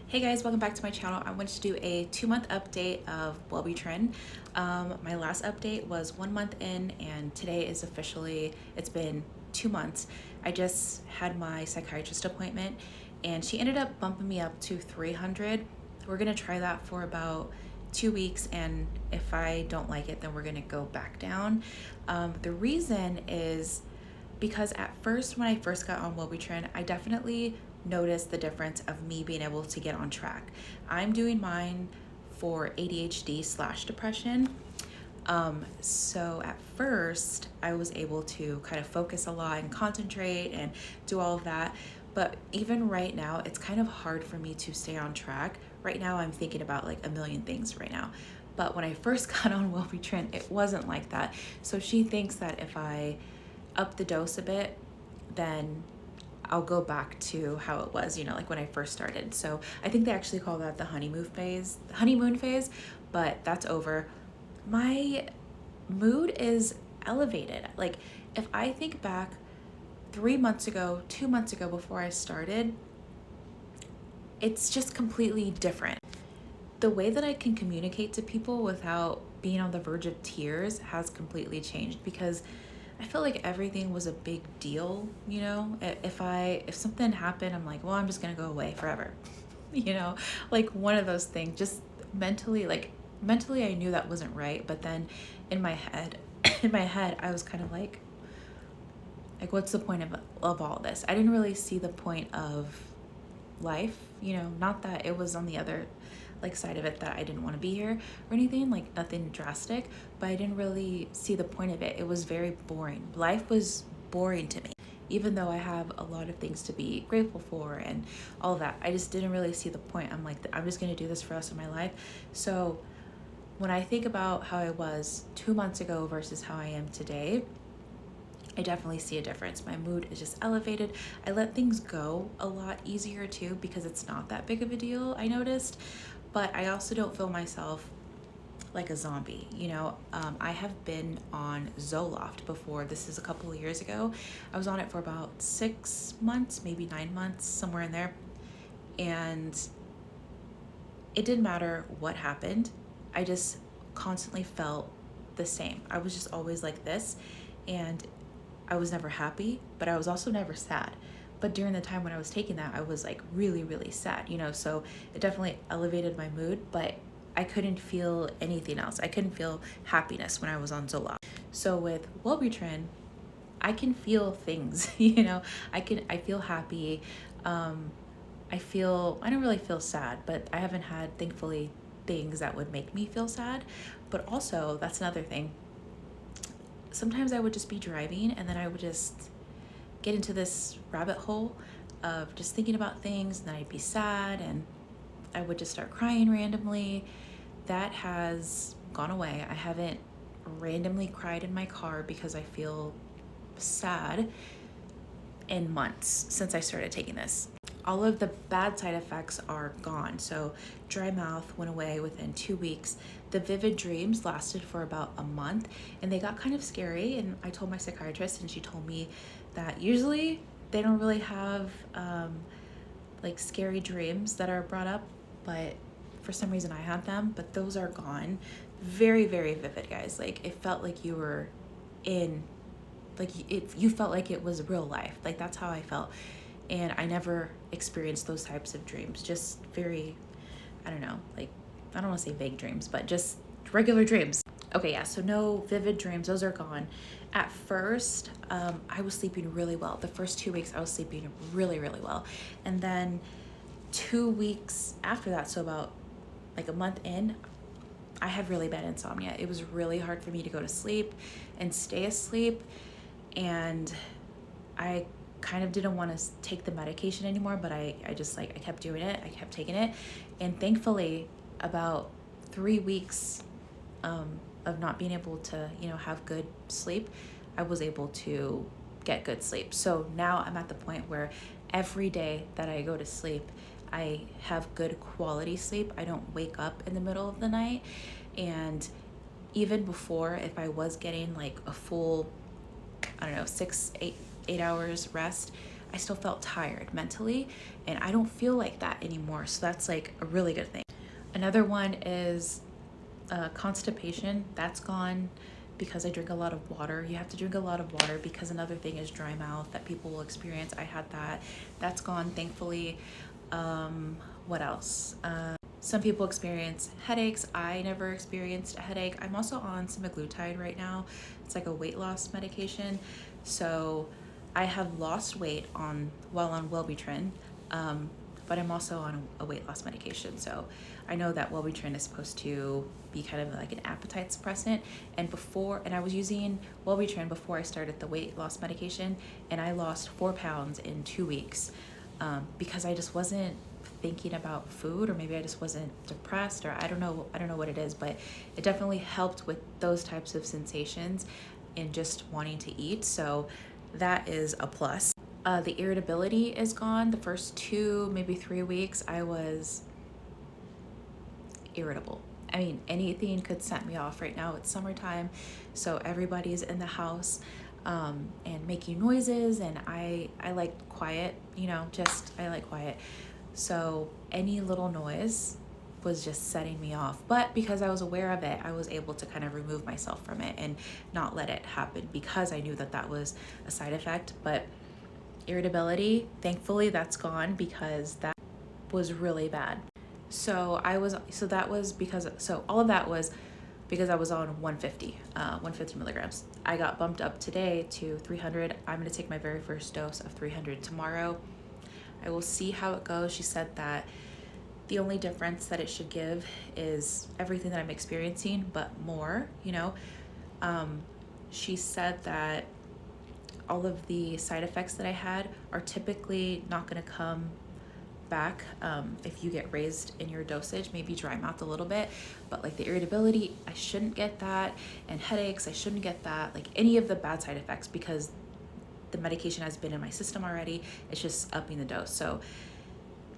Hey guys, welcome back to my channel. I wanted to do a 2-month update of Wellbutrin. My last update was 1 month in, and today is officially, it's been 2 months. I just had my psychiatrist appointment and she ended up bumping me up to 300. We're gonna try that for about 2 weeks, and if I don't like it, then we're gonna go back down. The reason is because at first, when I first got on Wellbutrin, I definitely noticed the difference of me being able to get on track. I'm doing mine for ADHD/depression. So at first I was able to kind of focus a lot and concentrate and do all of that. But even right now, it's kind of hard for me to stay on track. Right now, I'm thinking about like a million things right now. But when I first got on Wellbutrin, it wasn't like that. So she thinks that if I up the dose a bit, then I'll go back to how it was, like when I first started. So I think they actually call that the honeymoon phase, but that's over. My mood is elevated. Like if I think back 3 months ago, 2 months ago before I started, it's just completely different. The way that I can communicate to people without being on the verge of tears has completely changed, because I felt like everything was a big deal, If something happened, I'm like, well, I'm just gonna go away forever, like one of those things. Just mentally, I knew that wasn't right, but then in my head, I was kind of like, what's the point of all this? I didn't really see the point of life, not that it was on the other side of it that I didn't want to be here or anything, nothing drastic, but I didn't really see the point of it. It was very boring. Life was boring to me, even though I have a lot of things to be grateful for and all of that. I just didn't really see the point. I'm like, I'm just going to do this for the rest of my life. So when I think about how I was 2 months ago versus how I am today, I definitely see a difference. My mood is just elevated. I let things go a lot easier too, because it's not that big of a deal, I noticed. But I also don't feel myself like a zombie, I have been on Zoloft before. This is a couple of years ago. I was on it for about 6 months, maybe 9 months, somewhere in there. And it didn't matter what happened. I just constantly felt the same. I was just always like this. And I was never happy, but I was also never sad. But during the time when I was taking that, I was like really, really sad, so it definitely elevated my mood, but I couldn't feel anything else. I couldn't feel happiness when I was on Zoloft. So with Wellbutrin, I can feel things, I feel happy. I don't really feel sad, but I haven't had, thankfully, things that would make me feel sad. But also, that's another thing. Sometimes I would just be driving and then I would just get into this rabbit hole of just thinking about things, and then I'd be sad and I would just start crying randomly. That has gone away. I haven't randomly cried in my car because I feel sad in months since I started taking this. All of the bad side effects are gone. So dry mouth went away within 2 weeks. The vivid dreams lasted for about a month and they got kind of scary. And I told my psychiatrist, and she told me that usually they don't really have scary dreams that are brought up, but for some reason I had them, but those are gone. Very, very vivid, guys. It felt like you were in, you felt like it was real life. That's how I felt. And I never experienced those types of dreams. Just very, I don't know, I don't want to say vague dreams, but just regular dreams. Okay, yeah, so no vivid dreams, those are gone. At first, I was sleeping really well. The first 2 weeks, I was sleeping really, really well. And then 2 weeks after that, so about a month in, I had really bad insomnia. It was really hard for me to go to sleep and stay asleep. And I kind of didn't want to take the medication anymore, but I just I kept doing it. I kept taking it. And thankfully, about 3 weeks of not being able to, have good sleep, I was able to get good sleep. So now I'm at the point where every day that I go to sleep, I have good quality sleep. I don't wake up in the middle of the night. And even before, if I was getting a full, I don't know, 8 hours rest, I still felt tired mentally, and I don't feel like that anymore. So that's like a really good thing. Another one is constipation. That's gone because I drink a lot of water. You have to drink a lot of water because another thing is dry mouth that people will experience. I had that. That's gone, thankfully. What else? Some people experience headaches. I never experienced a headache. I'm also on semaglutide right now. It's like a weight loss medication. So I have lost weight while on Wellbutrin, but I'm also on a weight loss medication. So I know that Wellbutrin is supposed to be kind of like an appetite suppressant. And I was using Wellbutrin before I started the weight loss medication, and I lost 4 pounds in 2 weeks because I just wasn't thinking about food, or maybe I just wasn't depressed, or I don't know what it is, but it definitely helped with those types of sensations and just wanting to eat. So that is a plus. The irritability is gone. The first 2, maybe 3 weeks, I was irritable. I mean, anything could set me off. Right now it's summertime, so everybody's in the house and making noises, and I like quiet, I like quiet. So any little noise was just setting me off. But because I was aware of it, I was able to kind of remove myself from it and not let it happen, because I knew that that was a side effect. But irritability, thankfully that's gone, because that was really bad. So all of that was because I was on 150 milligrams. I got bumped up today to 300. I'm going to take my very first dose of 300 tomorrow. I will see how it goes. She said that the only difference that it should give is everything that I'm experiencing, but more, She said that all of the side effects that I had are typically not going to come back if you get raised in your dosage, maybe dry mouth a little bit, but like the irritability, I shouldn't get that, and headaches, I shouldn't get that, like any of the bad side effects, because the medication has been in my system already. It's just upping the dose. So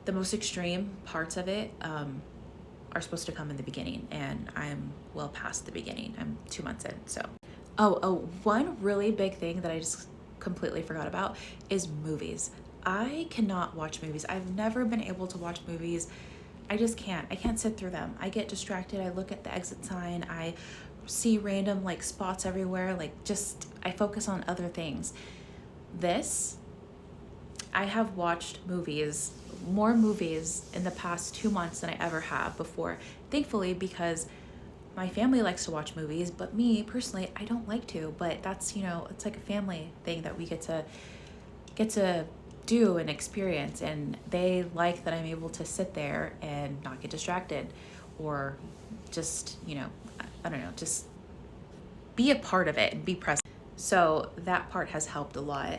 the most extreme parts of it are supposed to come in the beginning, and I'm well past the beginning. I'm 2 months in. So one really big thing that I just completely forgot about is movies. I cannot watch movies. I've never been able to watch movies. I just can't. I can't sit through them. I get distracted. I look at the exit sign. I see random like spots everywhere. I focus on other things. I have watched more movies in the past 2 months than I ever have before. Thankfully, because my family likes to watch movies, but me personally, I don't like to. But that's, it's like a family thing that we get to do and experience, and they like that I'm able to sit there and not get distracted, or just, I don't know, just be a part of it and be present. So that part has helped a lot.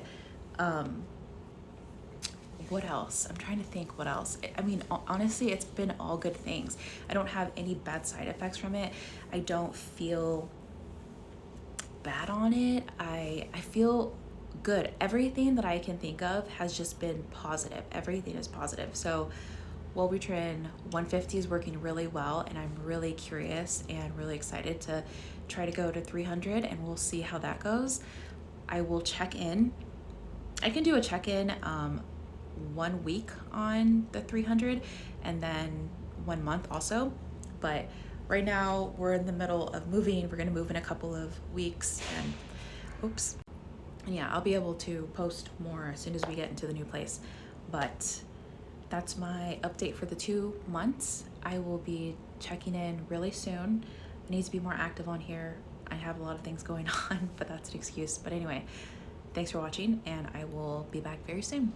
What else? I'm trying to think what else. I mean, honestly, it's been all good things. I don't have any bad side effects from it. I don't feel bad on it. I feel good. Everything that I can think of has just been positive. Everything is positive. So Wellbutrin 150 is working really well, and I'm really curious and really excited to try to go to 300, and we'll see how that goes. I will check in. I can do a check-in 1 week on the 300 and then 1 month also. But right now we're in the middle of moving. We're going to move in a couple of weeks, and yeah, I'll be able to post more as soon as we get into the new place. But that's my update for the 2 months. I will be checking in really soon. I need to be more active on here. I have a lot of things going on, but that's an excuse. But anyway, thanks for watching, and I will be back very soon.